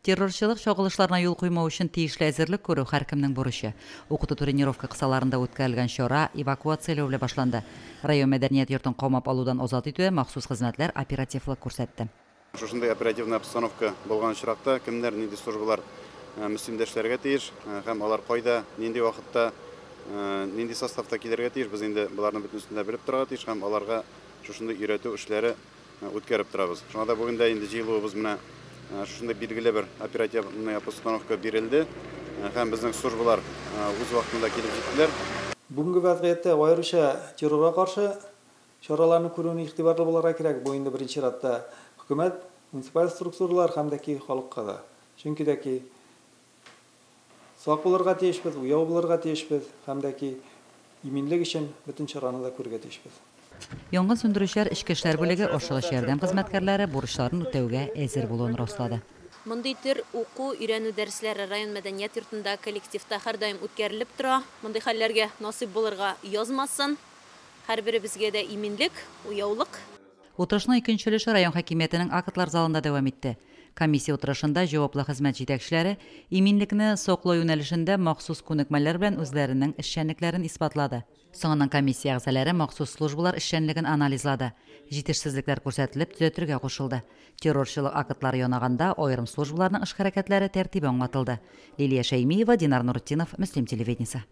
Terrorçılıq şoğылışlarına yol qoymaq üçün tiyişli әзірлік көру һәркемнең бурычы. Оқыту тренировка кысаларында үткәрелгән чара эвакуациялау белән башланды. Район мәдәният йортын камап алудан азат итүгә махсус хезмәтләр оперативлык күрсәтте. Шушындай оперативная обстановка булган очракта кемнәр нинди службалар мөселмәнләргә тиеш һәм алар кайда, нинди вакытта, нинди составта килергә тиеш, без инде буларны бөтенсендә белеп торырга тиеш һәм аларга шушындай өйрәтү эшләре үткәреп торабыз. Шуңа да бүген дә инде җыелуыбыз менә шушындай билгеле бер оперативная обстановка бирелде һәм безнең службалар үз вакытында килеп җиттеләр. Бүгенге вазгыятьтә аеруча террорга каршы чараларны күрүне игътибарлы булырга кирәк. Бу инде беренче чиратта хөкүмәт, муниципаль структуралар һәм дә халыкка да. Чөнки дәки сак булырга тиешбез, уяу булырга тиешбез һәм дә иминлек өчен бөтен чараны да күрергә тиешбез. Янгын сөндерүчеләр Ичке эшләр бүлеге ашыгыч ярдәм хезмәткәрләре бурычларын үтәүгә әзер булуын раслады. Мондый төр уку, өйрәнү дәресләре район мәдәният йортында коллективта һәрдаим үткәрелеп тора. Мондый хәлләргә насыйп булырга язмасын. Һәрберебезгә дә иминлек, уяулык. Утырышның икенче өлеше район хакимиятенең актлар залында дәвам итте. Комиссия утырышында җаваплы хезмәт җитәкчеләре иминлекне саклау юнәлешендә махсус күнекмәләр белән үзләренең эшчәнлекләрен исбатлады. Соңыннан комиссия әгъзалары махсус службалар эшчәнлеген анализлады. Җитешсезлекләр күрсәтелеп, төзәтергә кушылды. Террорчылык актлары янаганда аерым службаларның эш хәрәкәтләре тәртибе аңлатылды. Лилия Шәймиева, Динар Нуртдинов, Мөслим телевидениесе.